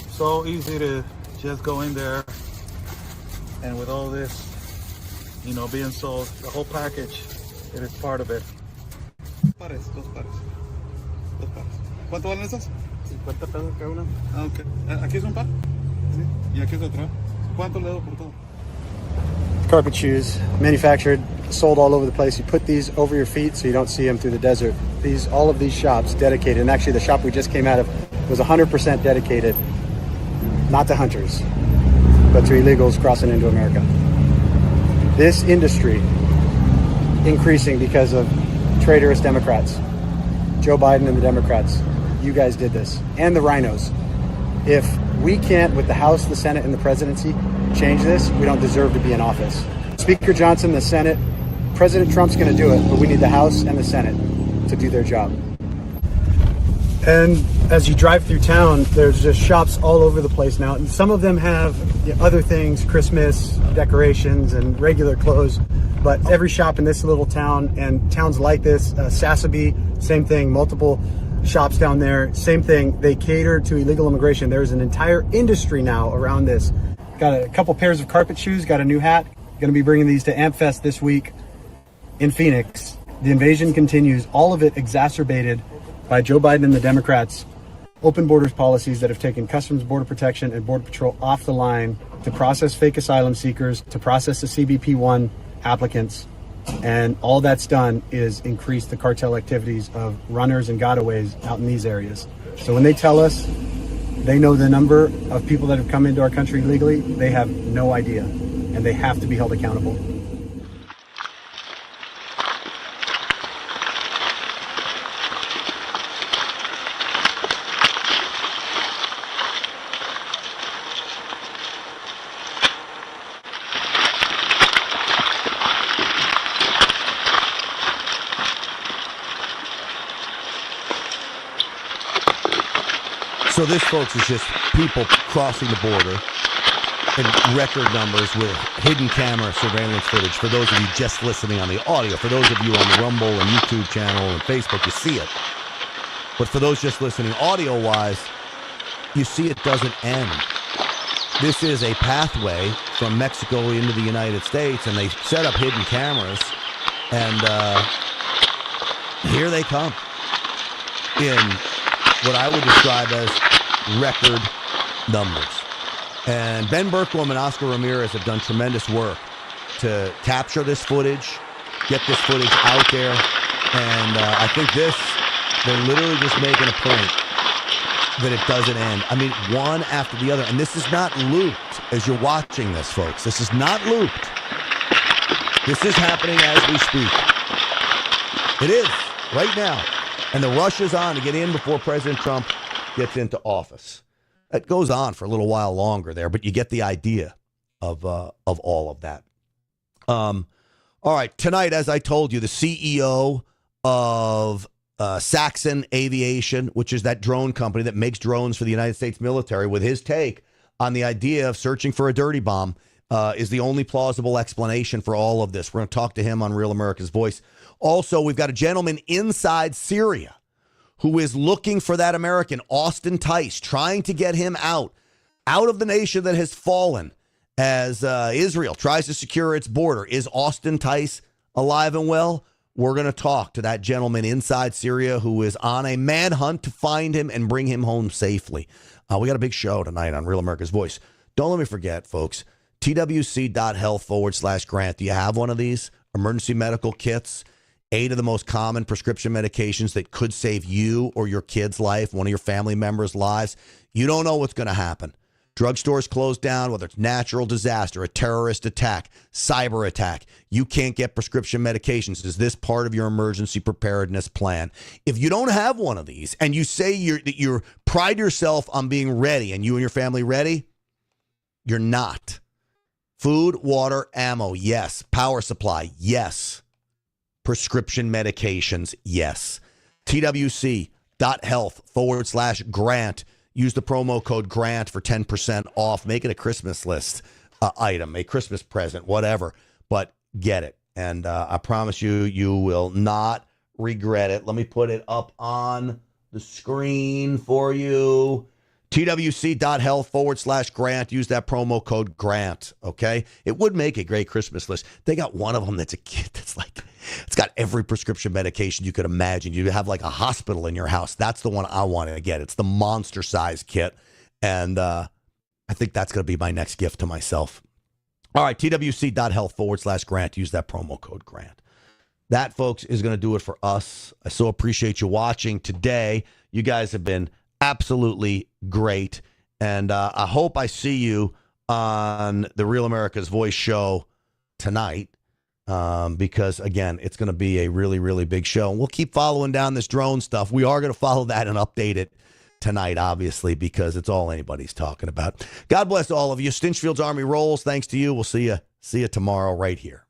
So easy to just go in there, and with all this, you know, being sold, the whole package, it is part of it. Pares, dos pares. Dos pares. ¿Cuánto valen esas? 50 pesos cada una. Ah, ok. Aquí es un par. Sí. Y aquí es otro. ¿Cuánto le doy por todo? Carpet shoes, manufactured, sold all over the place. You put these over your feet so you don't see them through the desert. All of these shops dedicated, and actually the shop we just came out of was 100% dedicated, not to hunters, but to illegals crossing into America. This industry increasing because of traitorous Democrats. Joe Biden and the Democrats. You guys did this. And the rhinos. If we can't, with the House, the Senate, and the presidency, change this, we don't deserve to be in office. Speaker Johnson, the Senate, President Trump's going to do it, but we need the House and the Senate to do their job. And as you drive through town, there's just shops all over the place now. And some of them have other things, Christmas decorations and regular clothes. But every shop in this little town and towns like this, Sassabee, same thing, multiple shops down there, same thing. They cater to illegal immigration. There's an entire industry now around this. Got a couple pairs of carpet shoes, got a new hat. Going to be bringing these to AmpFest this week in Phoenix. The invasion continues, all of it exacerbated by Joe Biden and the Democrats' open borders policies that have taken Customs, Border Protection, and Border Patrol off the line to process fake asylum seekers, to process the CBP-1 applicants. And all that's done is increase the cartel activities of runners and gotaways out in these areas. So when they tell us they know the number of people that have come into our country illegally, they have no idea, and they have to be held accountable. So this, folks, is just people crossing the border in record numbers with hidden camera surveillance footage. For those of you just listening on the audio, for those of you on the Rumble and YouTube channel and Facebook, you see it. But for those just listening audio-wise, you see it doesn't end. This is a pathway from Mexico into the United States, and they set up hidden cameras, and here they come in what I would describe as record numbers. And Ben Bergquam and Oscar Ramirez have done tremendous work to capture this footage, get this footage out there, and I think they're literally just making a point that it doesn't end. I mean, one after the other, and this is not looped as you're watching this, folks. This is not looped. This is happening as we speak. It is, right now. And the rush is on to get in before President Trump gets into office. It goes on for a little while longer there, but you get the idea of all of that. All right, tonight, as I told you, the CEO of Saxon Aviation, which is that drone company that makes drones for the United States military, with his take on the idea of searching for a dirty bomb, is the only plausible explanation for all of this. We're going to talk to him on Real America's Voice. Also, we've got a gentleman inside Syria who is looking for that American, Austin Tice, trying to get him out of the nation that has fallen as Israel tries to secure its border. Is Austin Tice alive and well? We're going to talk to that gentleman inside Syria who is on a manhunt to find him and bring him home safely. We got a big show tonight on Real America's Voice. Don't let me forget, folks, twc.health/Grant. Do you have one of these emergency medical kits? 8 of the most common prescription medications that could save you or your kid's life, one of your family members' lives. You don't know what's going to happen. Drugstores closed down, whether it's natural disaster, a terrorist attack, cyber attack. You can't get prescription medications. Is this part of your emergency preparedness plan? If you don't have one of these and you say you pride yourself on being ready and you and your family ready, you're not. Food, water, ammo, yes. Power supply, yes. Prescription medications, yes. TWC.health/grant. Use the promo code GRANT for 10% off. Make it a Christmas list item, a Christmas present, whatever. But get it. And I promise you, you will not regret it. Let me put it up on the screen for you. TWC.health/grant. Use that promo code GRANT, okay? It would make a great Christmas list. They got one of them that's a kit that's like, it's got every prescription medication you could imagine. You have like a hospital in your house. That's the one I want to get. It's the monster size kit. And I think that's going to be my next gift to myself. All right, TWC.health/grant. Use that promo code GRANT. That, folks, is going to do it for us. I so appreciate you watching today. You guys have been absolutely great. And I hope I see you on the Real America's Voice show tonight. Because, again, it's going to be a really, really big show. And we'll keep following down this drone stuff. We are going to follow that and update it tonight, obviously, because it's all anybody's talking about. God bless all of you. Stinchfield's Army rolls. Thanks to you. We'll see you tomorrow right here.